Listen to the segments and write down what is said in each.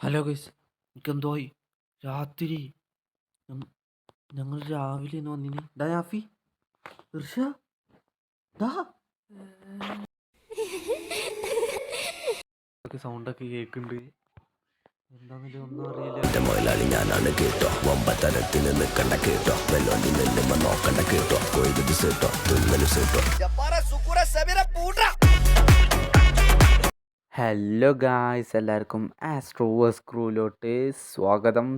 Hello guys, എനിക്കെന്തോയി രാത്രി ഞങ്ങൾ രാവിലെ വന്നിന്. ഡാ യാഫി, ഇർഷ, ഡാ സൗണ്ടൊക്കെ കേൾക്കുന്നുണ്ട്. എന്താണെന്നില്ല ഒന്നും അറിയില്ല. മുതലാളി ഞാനാണ് കേട്ടോ, വമ്പത്തരത്തിന് നിൽക്കണ്ട കേട്ടോ, വെല്ലോണ്ടി നെല്ലുമ്പോ നോക്കണ്ട കേട്ടോ, കൊയ്ത് സേട്ടോ തുന്നല് സേട്ടോ. ഹലോ ഗായ്സ്, എല്ലാവർക്കും ആസ്ട്രോവേഴ്സ് ക്രൂലോട്ട് സ്വാഗതം.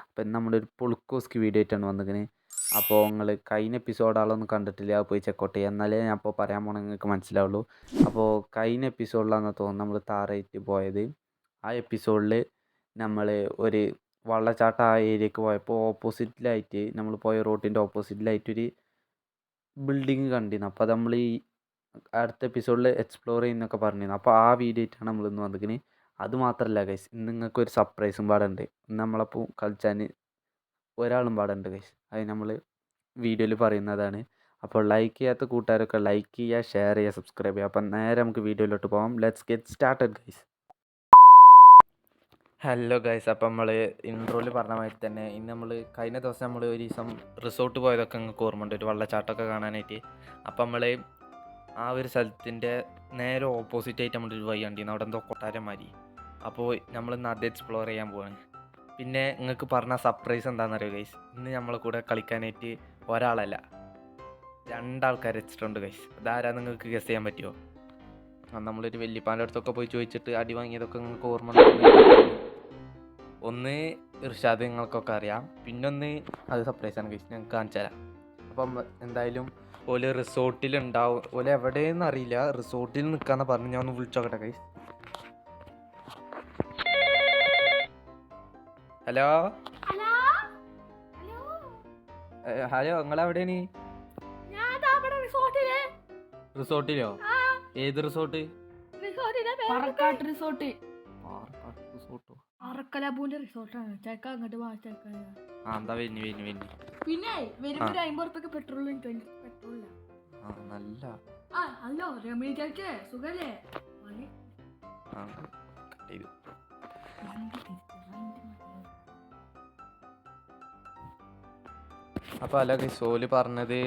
അപ്പം നമ്മുടെ ഒരു പൊളുക്കോസ്കി വീഡിയോ ആയിട്ടാണ് വന്നിരിക്കുന്നത്. അപ്പോൾ നിങ്ങൾ കഴിഞ്ഞ എപ്പിസോഡാളൊന്നും കണ്ടിട്ടില്ല, പോയി ചെക്കൗട്ട് ചെയ്യുക. എന്നാലേ ഞാൻ ഇപ്പോൾ പറയാൻ പോകണമെങ്കിൽ നിങ്ങൾക്ക് മനസ്സിലാവുള്ളൂ. അപ്പോൾ കഴിഞ്ഞ എപ്പിസോഡിലാണെന്ന് തോന്നുന്നു നമ്മൾ താറയിട്ട് പോയത്. ആ എപ്പിസോഡിൽ നമ്മൾ ഒരു വെള്ളച്ചാട്ടം ആ ഏരിയക്ക് പോയപ്പോൾ ഓപ്പോസിറ്റിലായിട്ട് നമ്മൾ പോയ റോട്ടിൻ്റെ ഓപ്പോസിറ്റിലായിട്ടൊരു ബിൽഡിങ് കണ്ടിരുന്നു. അപ്പോൾ അത് നമ്മൾ ഈ അടുത്ത എപ്പിസോഡിൽ എക്സ്പ്ലോർ ചെയ്യുന്നൊക്കെ പറഞ്ഞിരുന്നു. അപ്പോൾ ആ വീഡിയോ ആയിട്ടാണ് നമ്മൾ ഇന്ന് വന്നിരിക്കുന്നത്. അത് മാത്രമല്ല ഗൈസ്, ഇന്ന് നിങ്ങൾക്കൊരു സർപ്രൈസും പാടുണ്ട്. ഇന്ന് നമ്മളപ്പോൾ കളിച്ചാൻ ഒരാളും പാടുണ്ട് ഗൈസ്. അത് നമ്മൾ വീഡിയോയിൽ പറയുന്നതാണ്. അപ്പോൾ ലൈക്ക് ചെയ്യാത്ത കൂട്ടുകാരൊക്കെ ലൈക്ക് ചെയ്യുക, ഷെയർ ചെയ്യുക, സബ്സ്ക്രൈബ് ചെയ്യുക. അപ്പം നേരെ നമുക്ക് വീഡിയോയിലോട്ട് പോകാം. Let's get started guys. Hello guys, അപ്പം നമ്മൾ ഇൻട്രോയിൽ പറഞ്ഞ മാതിരി തന്നെ ഇന്ന് നമ്മൾ കഴിഞ്ഞ ദിവസം നമ്മൾ ഒരു ദിവസം റിസോർട്ട് പോയതൊക്കെ നിങ്ങൾക്ക് ഓർമ്മയുണ്ട്, ഒരു വെള്ളച്ചാട്ടമൊക്കെ കാണാനായിട്ട്. അപ്പം നമ്മൾ ആ ഒരു സ്ഥലത്തിൻ്റെ നേരെ ഓപ്പോസിറ്റായിട്ട് നമ്മളൊരു വഴി കണ്ടിരുന്നു, അവിടെ എന്തോ കൊട്ടാരന്മാരി. അപ്പോൾ നമ്മൾ ഇന്ന് അത് എക്സ്പ്ലോർ ചെയ്യാൻ പോവാണ്. പിന്നെ നിങ്ങൾക്ക് പറഞ്ഞ സർപ്രൈസ് എന്താണെന്നറിയോ ഗൈസ്, ഇന്ന് നമ്മളെ കൂടെ കളിക്കാനായിട്ട് ഒരാളല്ല 2 ആൾക്കാർ വെച്ചിട്ടുണ്ട് ഗൈസ്. അതാരാ നിങ്ങൾക്ക് ഗസ് ചെയ്യാൻ പറ്റുമോ? നമ്മളൊരു വല്യപ്പാൻ്റെ അടുത്തൊക്കെ പോയി ചോദിച്ചിട്ട് അടി വാങ്ങിയതൊക്കെ നിങ്ങൾക്ക് ഓർമ്മ ഉണ്ട്. ഒന്ന് ഇർഷാദ്, നിങ്ങൾക്കൊക്കെ അറിയാം. പിന്നൊന്ന് അത് സർപ്രൈസാണ് ഗൈസ്, ഞങ്ങൾക്ക് കാണിച്ചു തരാം. അപ്പം എന്തായാലും ഓല് റിസോർട്ടിലുണ്ടാവും. ഓല് എവിടെയെന്ന് അറിയില്ല, റിസോർട്ടിൽ നിൽക്കാന്ന് പറഞ്ഞ് ഞാൻ ഒന്ന് വിളിച്ചോക്കട്ടെ ഗൈസ്. ഹലോ ഹലോ, നിങ്ങളെവിടെയാണ്? റിസോർട്ടിലോ? ഏത് റിസോർട്ട്? പാറക്കാട്ട് റിസോർട്ട്. റിസോർട്ടോ? അറക്കലാബൂന്റെ റിസോർട്ടാണ്. ചേക്ക അങ്ങോട്ട് എന്താ വെന്നി പിന്നെ വരുമ്പോ 50 ഉറുപ്പിക പെട്രോൾ പെട്രോളില്ല. നല്ല ഹലോ രമണി ചേച്ചേ, സുഖല്ലേ? അപ്പോൾ അല്ല ഗൈസ്, ഓല് പറഞ്ഞത്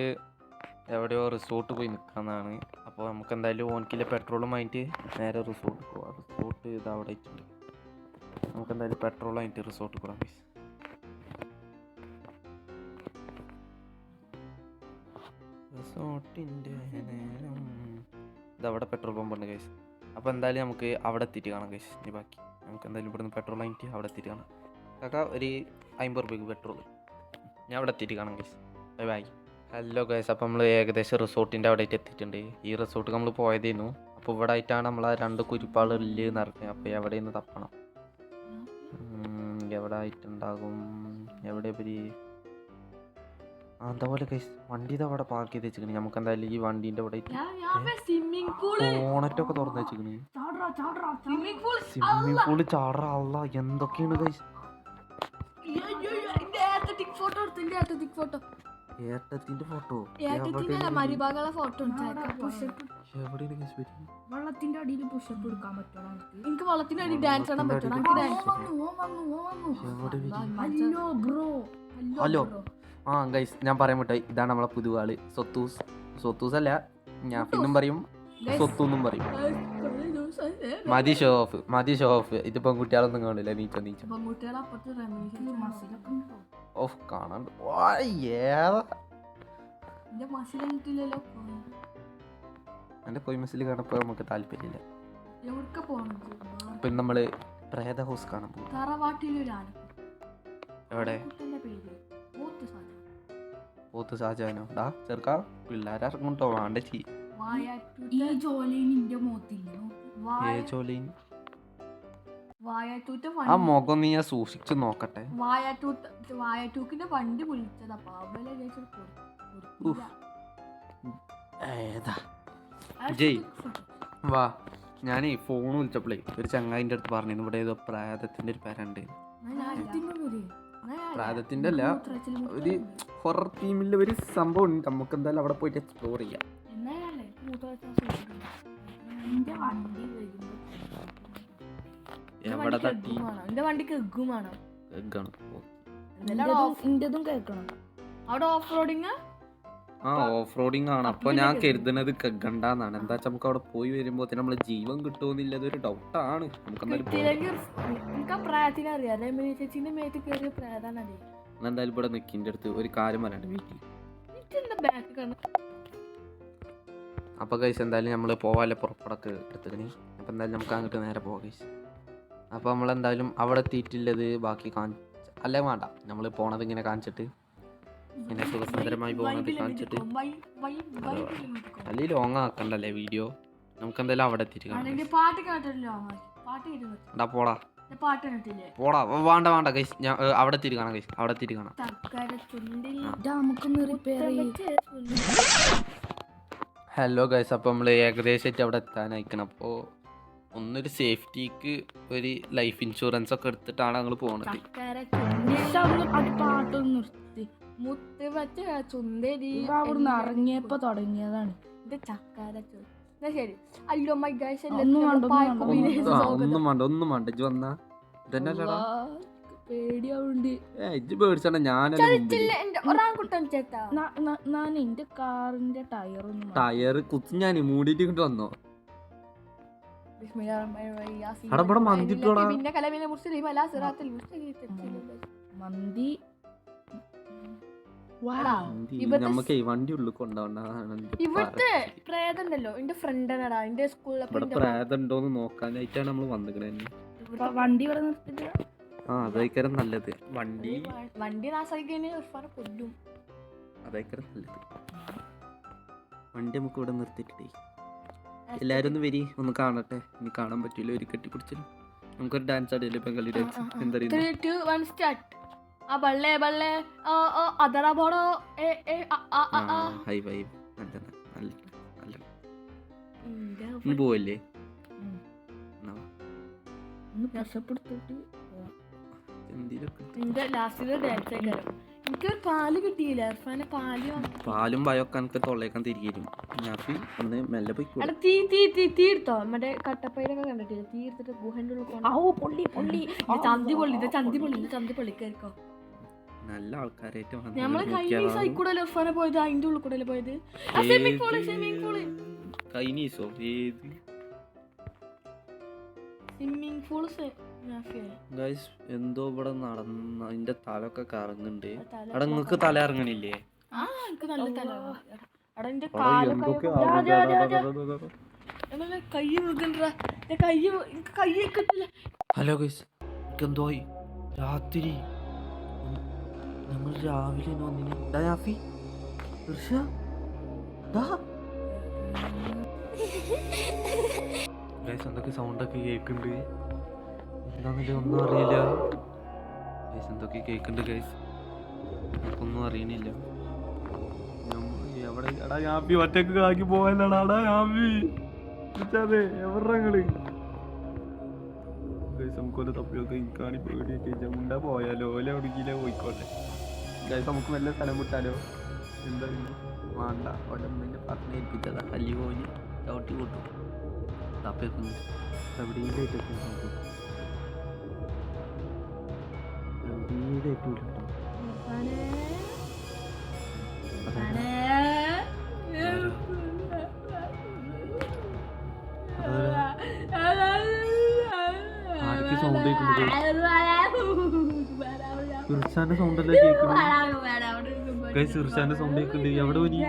എവിടെയോ റിസോർട്ട് പോയി നിൽക്കാന്നാണ്. അപ്പോൾ നമുക്ക് എന്തായാലും ഓൻക്കിലെ പെട്രോളും വാങ്ങിയിട്ട് നേരെ റിസോർട്ട് പോവാം. റിസോർട്ട് ഇത് അവിടെ ആയിട്ടുണ്ട്. നമുക്ക് എന്തായാലും പെട്രോൾ വാങ്ങിയിട്ട് റിസോർട്ട് പോകാം ഗൈസ്. റിസോർട്ടിൻ്റെ നേരം ഇതവിടെ പെട്രോൾ പമ്പുണ്ട് ഗൈസ്. അപ്പോൾ എന്തായാലും നമുക്ക് അവിടെ എത്തിയിട്ട് കാണാം ഗൈസ്. ഇനി ബാക്കി നമുക്ക് എന്തായാലും ഇവിടുന്ന് പെട്രോൾ വാങ്ങിയിട്ട് അവിടെ എത്തിയിട്ട് കാണാം. കാക്ക ഒരു 50 ഉറുപ്പിക്ക് പെട്രോൾ. ഞാൻ അവിടെ എത്തിയിട്ട് കാണാം guys. Bye bye. Hello guys, അപ്പോൾ നമ്മൾ ഏകദേശം റിസോർട്ടിൻ്റെ അവിടെ ആയിട്ട് എത്തിയിട്ടുണ്ട്. ഈ റിസോർട്ട് നമ്മൾ പോയതായിരുന്നു. അപ്പോൾ ഇവിടെ ആയിട്ടാണ് നമ്മൾ ആ 2 കുരിപ്പാളില് നടക്കുന്നത്. അപ്പോൾ എവിടെ നിന്ന് തപ്പണം? എവിടെ ആയിട്ടുണ്ടാകും? എവിടെ ഇവര്? അതുപോലെ ഗൈസ്, വണ്ടി ഇത് അവിടെ പാർക്ക് ചെയ്ത് വെച്ചിരിക്കണേ. നമുക്ക് എന്തായാലും ഈ വണ്ടീൻ്റെ അവിടെ ബോണറ്റൊക്കെ തുറന്ന് വെച്ചിരിക്കണേ. Swimming pool ചാടാ. അല്ല, എന്തൊക്കെയാണ് ഗൈസ്? ഏട്ടത്തിന്റെ ഫോട്ടോ? വെള്ളത്തിന്റെ അടിയിൽ പുഷപ്പ് എടുക്കാൻ പറ്റണം. എനിക്ക് വെള്ളത്തിന്റെ അടിയിൽ ഡാൻസ് ആടാൻ പറ്റണം. ഹലോ ഗൈസ്, ഞാൻ പറയാൻ വിട്ടായി, ഇതാണ് നമ്മളെ പുതിയ ആള് സ്വത്തൂസ് അല്ല, ഞാൻ പിന്നും പറയും സ്വത്തൂന്നും പറയും. മതി ഷോ ഓഫ്. ഇത് പെൺകുട്ടികളൊന്നും കാണില്ല. നീച്ച ഓഫ് കാണാണ്ട് എന്റെ കൊയ് മസിൽ കാണപ്പോ നമുക്ക് താല്പര്യമില്ല. അപ്പൊ നമ്മള് പ്രേത ഹൗസ് കാണാൻ പോകും. എവിടെ? പോത്ത് സാജാനോ? ഡാ ചെറുക്ക, പിള്ളേരങ്ങോട്ടോ വേണ്ട ചീ. ആ മുഖം നീ ഞാൻ സൂക്ഷിച്ചു നോക്കട്ടെ. വായാറ്റൂക്കിന്റെ വണ്ടി വിളിച്ചതാ. ഏതാ ജയ് വാ. ഞാനേ ഫോൺ വിളിച്ചപ്പോഴേ ഒരു ചങ്ങായിൻ്റെ അടുത്ത് പറഞ്ഞിരുന്നു ഇവിടെ ഏതോ പ്രാതത്തിന്റെ ഒരു പേരുണ്ട്. പ്രാതത്തിന്റെ അല്ല, ഒരു ഹൊറർ തീമിലെ ഒരു സംഭവം ഉണ്ട്. നമുക്ക് എന്തായാലും അവിടെ പോയിട്ട് എക്സ്പ്ലോർ ചെയ്യാം. എവിടെ തട്ടി എന്റെ വണ്ടിക്ക് എഗ്ഗും വേണം. എഗ്ഗാണ്. ഇന്റതും കേൾക്കണം. അവിടെ ഓഫ് റോഡിങ് ആ ഓഫ് റോഡിങ് ആണ്. അപ്പൊ ഞാൻ കരുതുന്നത് കെഗണ്ടാന്നാണ്. എന്താ വെച്ചാൽ നമുക്ക് അവിടെ പോയി വരുമ്പോ നമ്മള് ജീവൻ കിട്ടുമെന്നില്ലത് ഒരു ഡൗട്ടാണ്. നമുക്ക് എനിക്ക് പ്രായത്തിന് അറിയാം. രമണി ചേച്ചിന്റെ മേത്ത് കയറിയ പ്രായതാണ് അറിയാം. എന്തായാലും ഇവിടെ നിക്കിന്റെ അടുത്ത് ഒരു കാര്യം പറയാണ്ട് വീട്ടിൽ. അപ്പൊ കൈസ് എന്തായാലും നമ്മള് പോവാല്ലേ പുറപ്പെടൊക്കെ എടുത്തിക്കണേ. അപ്പൊ എന്തായാലും നമുക്ക് അങ്ങോട്ട് നേരെ പോവാം കൈസ്. അപ്പൊ നമ്മളെന്തായാലും അവിടെ എത്തിയിട്ടില്ലത് ബാക്കി അല്ലേ വേണ്ട, നമ്മള് പോണത് ഇങ്ങനെ കാണിച്ചിട്ട് ഇങ്ങനെ സുഖസുന്ദരമായി പോകുന്നത് കാണിച്ചിട്ട് അല്ലെങ്കിൽ ലോങ് ആക്കണ്ടല്ലേ വീഡിയോ. നമുക്ക് എന്തായാലും അവിടെ എത്തിയിട്ട് കാണാം. പോടാ പോടാ വേണ്ട വേണ്ട കൈസ്, ഞാൻ അവിടെ എത്തിയിട്ട് കാണാം കൈസ്, അവിടെ എത്തിയിട്ട് കാണാം. ഹലോ ഗൈസ്, അപ്പോൾ നമ്മൾ ഏകദേശമായിട്ട് അവിടെ എത്താനായിക്കണം. അപ്പോൾ ഒന്നൊരു സേഫ്റ്റിക്ക് ഒരു ലൈഫ് ഇൻഷുറൻസ് ഒക്കെ എടുത്തിട്ടാണ് ഞങ്ങൾ പോകുന്നത്. ഇറങ്ങിയപ്പോ തുടങ്ങിയതാണ് ഇത് ചക്കാര. ശരി അല്ലോ മൈ ഗൈസ്, ഒന്നും വേണ്ട ഇജ്ജ് വന്നാ ഇതന്നെ പേടിയാവുണ്ട്. ഇജ്ജ് പേടിച്ചാണ് ഞാനല്ലേ എന്റെ കാറിന്റെ ടയർ കുത്തി ഞാൻ മൂടിയിട്ട് ഇങ്ങോട്ട് വന്നോ. മന്തി നമുക്ക് വണ്ടി ഉള്ളിൽ കൊണ്ടുപോകണം. ഇവിടുത്തെ പ്രേതണ്ടല്ലോ എന്റെ ഫ്രണ്ടാടാ എന്റെ സ്കൂളിൽ പ്രേതം ഉണ്ടോന്ന് നോക്കാനായിട്ടാണ് നമ്മൾ വന്നിക്കണേ. വണ്ടി ഇവിടെ നിർത്തിട്ട് ആ അതായിക്കാരം നല്ലത്. വണ്ടി നാശാക്കിക്കഴിഞ്ഞാൽ കൊല്ലും. അതായിക്കാരം നല്ലത്. വണ്ടി നമുക്ക് ഇവിടെ നിർത്തിയിട്ടേ എല്ലാരും ഒന്ന് വരി ഒന്ന് കാണട്ടെ. ഇനി കാണാൻ പറ്റില്ല ഒരു കെട്ടിപ്പിടിച്ചു നമുക്കൊരു ഡാൻസ് ആടിയല്ലേ ബംഗാളി ഡാൻസ്. എന്താ പോവല്ലേ പാലും ഭയൊക്കെ എനിക്ക് തൊള്ളേക്കാൻ തിരികെയും ഒന്ന് മെല്ലെ പോയി തീർത്തോ മറ്റേ കട്ടപ്പയിലൊക്കെ കണ്ടിട്ടില്ല. തീർത്തിട്ട് ഗുഹന്റെ ഉള്ളിൽ നല്ല ആൾക്കാരായിട്ട് നമ്മള് കഴിഞ്ഞ ഇർഫാനെ പോയത് അതിന്റെ ഉള്ളിൽ കൂടെ പോയത്. കൈനീസോ ഏത് സ്വിമ്മിംഗ് പൂള് ഗൈസ് എന്തോ ഇവിടെ നടന്ന അതിന്റെ തലൊക്കെ കറങ്ങുന്നുണ്ട്. അവിടെ നിങ്ങക്ക് തല ഇറങ്ങണില്ലേ? ഹലോ ഗൈസ്, എന്തോ രാത്രി നമ്മൾ രാവിലെ എന്തൊക്കെ സൗണ്ടൊക്കെ കേൾക്കുന്നുണ്ട്. എന്താന്നില്ല ഒന്നും അറിയില്ല ഗൈസ്. എന്തൊക്കെ കേൾക്കുന്നുണ്ട് ഗൈസ്, നമുക്കൊന്നും അറിയണില്ല. എവിടെ എടാ യാപ്പി ഒറ്റക്ക് ആക്കി പോവാനാടാ യാപ്പി എവറങ്ങള് ഗൈസ്. നമുക്കൊരു തപ്പിയൊക്കെ എനിക്കാണ് പേടിയൊക്കെ ചമുണ്ടാ പോയാലോ ഓല എവിടേക്കില്ല പോയിക്കോട്ടെ ഗൈസ്. നമുക്ക് നല്ല സ്ഥലം വിട്ടാലോ? എന്താ വേണ്ട ഒലമ്മ പറഞ്ഞേൽപ്പിച്ചതാ കല്ലി പോയി ചവിട്ടി കൂട്ടും തപ്പിയൊക്കെ എവിടെയെങ്കിലും ആർക്ക് സൗണ്ട് കേൾക്കുന്നത്? ഇർഷാന്റെ സൗണ്ടല്ലേ കേൾക്കുന്നത്? ഇർഷാന്റെ സൗണ്ട് കേൾക്കുന്നുണ്ട്. എവിടെ പോയി?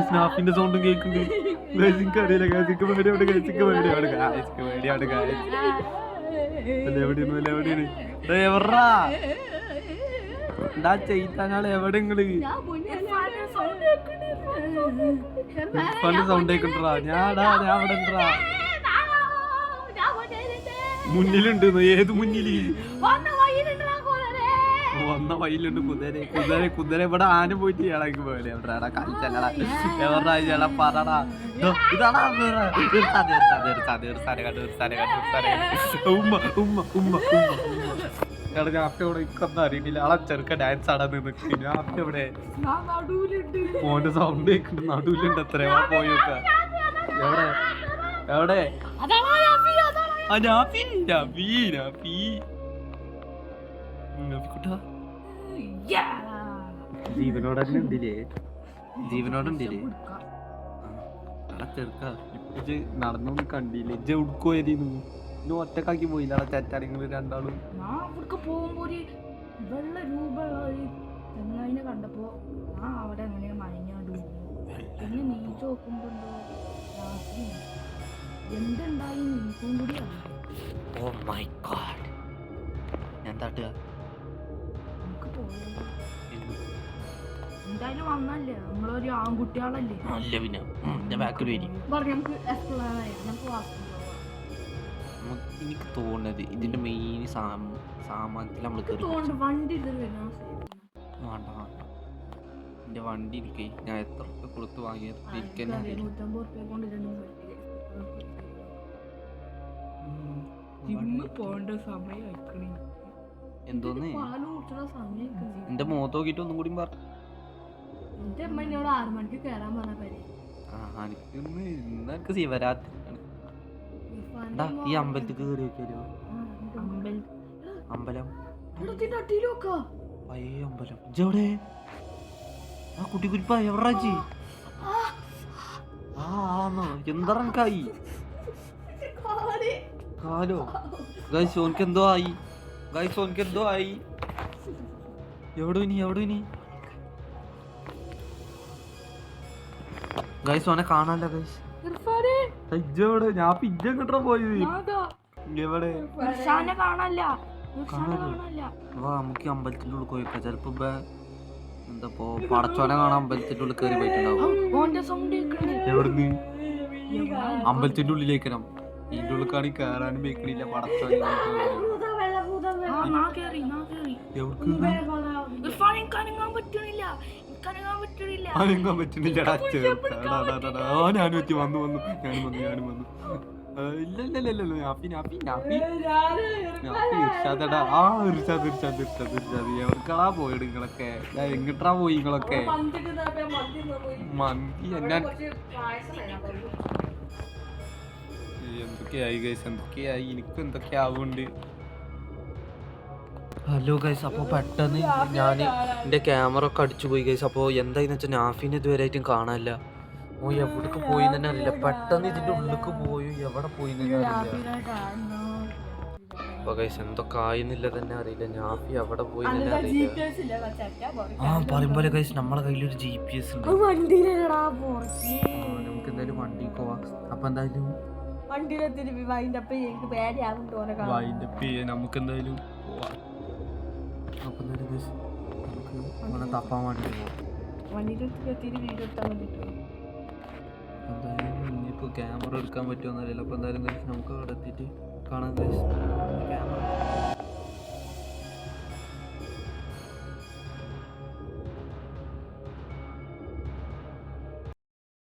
സ്നാപ്പിന്റെ സൗണ്ടും കേൾക്കുന്നുണ്ട്. അറിയില്ല ചെയ്താനാള് എവിടെ സൗണ്ട് കേൾക്കണ്ടാ? ഞാൻ അവിടെ മുന്നിലുണ്ട്. ഏത് മുന്നില്? വന്ന വഴിയിലുണ്ട് കുതിര ഇവിടെ ആന പോയിട്ട് ഇളകി പോലെ എവിടെടാ കളിച്ചല്ലടാ എവറാ പറടാ. ഇതാടാ ഉമ്മ ഉമ്മ ഉമ്മ എടാ ഞാപ്പ ഇവിടെ ഇക്കൊന്നും അറിയണില്ല. ആളെ ചെറുക്ക ഡാൻസ് ആടാന്ന് നിൽക്കും. ഞാപ്പ ഇവിടെ മോന്റെ സൗണ്ട് കേൾക്കുന്നു. നടുവിലുണ്ട്. എത്രയാ പോയൊക്കെ എവിടെ എവിടെ ജീവനോടെ ഉണ്ടില്ലേ ജീവനോടുണ്ടില്ലേ ചെറുക്ക ഇപ്പൊ നടന്നൊന്നും കണ്ടില്ലേ ഇജ്ജ് ഉടുക്കുമായിരുന്നു ഇന്ന് ഒറ്റക്കാക്കി പോയില്ല ചേറ്റാടിങ്ങൾ രണ്ടാളും. ഞാൻ അവിടേക്ക് പോകുമ്പോ ഒരു വെള്ള രൂപ ചെങ്ങായിനെ കണ്ടപ്പോ ഞാൻ അവിടെ അങ്ങനെ മയങ്ങാണ്ട് പിന്നെ നീച്ച് നോക്കുമ്പോ രാത്രി എന്തുണ്ടായി നീക്കും കൂടി അറിയാം. ഓ മൈ ഗോഡ് ഞാൻ തട്ടുക നമുക്ക് പോയാലോ? എന്തായാലും വന്നല്ലേ നമ്മളൊരു ആൺകുട്ടികളല്ലേ. അല്ല പിന്നെ ഞാൻ ബാക്കിൽ വരും. പറഞ്ഞു നമുക്ക് എക്സ്പ്ലോർ ചെയ്യാം. നമുക്ക് വാസ്തു എനിക്ക് തോന്നുന്നത് ഇതിന്റെ മെയിൻ സാമാനത്തിൽ നമ്മൾ വണ്ടി ഇതൊരു വേണ്ട എന്റെ വണ്ടി ഇരിക്കേ ഞാൻ എത്ര റുപ്യ കൊടുത്ത് വാങ്ങിയത് ഇരിക്കാൻ 150 റുപ്യ കൊണ്ട് ജിമ്മ് പോകേണ്ട സമയം എന്തോന്ന് പാല് കുടിച്ചുള്ള സമയം എന്റെ മുഖത്ത് നോക്കിയിട്ട് ഒന്നും കൂടി പറ. എന്റെ അമ്മ എന്നോട് 6 മണിക്ക് കയറാൻ പറഞ്ഞ കാര്യം. എനിക്ക് ശിവരാത്രി ഈ അമ്പലത്തിൽ കയറി വെക്കാലോ. അമ്പലം പയ്യ അമ്പലം ഇജെവിടെ ആ കുട്ടി കുരിപ്പ എവിടാച്ചി ആന്നോ എന്തായി കാലോ ഗൈസ് ഓനക്ക് എന്തോ ആയി ഗൈസ് ഓനക്ക് എന്തോ ആയി. എവിടെ ഇനി ഗൈസ് ഓനെ കാണാനല്ല ഗൈസ് ഇജെവിടെ ഞാൻ പിജ്ജ കിട്ടാ പോയത് എവിടെ വാ നമുക്ക് അമ്പലത്തിന്റെ ഉള്ളിൽ പോയിക്കാം. ചെലപ്പോ എന്താ പടച്ചോനെ കാണാൻ അമ്പലത്തിന്റെ ഉള്ളിൽ കയറി പോയിട്ടുണ്ടാവും. എവിടുന്ന് അമ്പലത്തിന്റെ ഉള്ളിലേക്കണം ഇതിന്റെ ഉള്ളിൽ കയറാനും വെക്കണില്ല പടച്ചോനെ. അനങ്ങാൻ പറ്റുന്നില്ലടാ ഞാനും എത്തി വന്നു ഞാനും വന്നു ഇല്ലല്ലോ ഇർഷാദടാ ആ ഇർഷാദ് എവിടേക്കാ പോയത് നിങ്ങളൊക്കെ എങ്ങിട്ടാ പോയി നിങ്ങളൊക്കെ മന്തി എന്നാ എന്തൊക്കെയായി ഗൈസ് എന്തൊക്കെയായി എനിക്കും എന്തൊക്കെ ആവുന്നുണ്ട്. ഹലോ ഗൈസ് അപ്പോൾ പെട്ടെന്ന് ഞാൻ എൻ്റെ ക്യാമറ ഒക്കെ അടിച്ചു പോയി ഗൈസ്. അപ്പോൾ എന്തായെന്ന് വെച്ചാൽ നാഫിനെ ഇതുവരെയായിട്ടും കാണാനില്ല. ഓ എവിടേക്ക് പോയി തന്നെ അറിയില്ല. പെട്ടെന്ന് ഇതിൻ്റെ ഉള്ളിലേക്ക് പോയി എവിടെ പോയി തന്നെ അറിയില്ല. അപ്പോൾ ഗൈസ് എന്തൊക്കെ ആയെന്നില്ല തന്നെ അറിയില്ല. നാഫി എവിടെ പോയി തന്നെ അറിയില്ല. ആ പറയുമ്പോലെ ഗൈസ് നമ്മളെ കയ്യിലൊരു GPS ഉണ്ട്. നമുക്ക് എന്തായാലും വണ്ടി പോവാം. അപ്പോൾ എന്തായാലും നമുക്ക് എന്തായാലും പോവാം. അപ്പോൾ എന്തായാലും ഗൈസ് നമുക്ക് അങ്ങനെ തപ്പാൻ വേണ്ടി പോവാം. എന്തായാലും ഇനിയിപ്പോൾ ക്യാമറ എടുക്കാൻ പറ്റുമോ എന്നറിയില്ല. അപ്പോൾ എന്തായാലും ഗൈസ് നമുക്ക് അവിടെ എത്തിയിട്ട് കാണാം ഗൈസ് ക്യാമറ.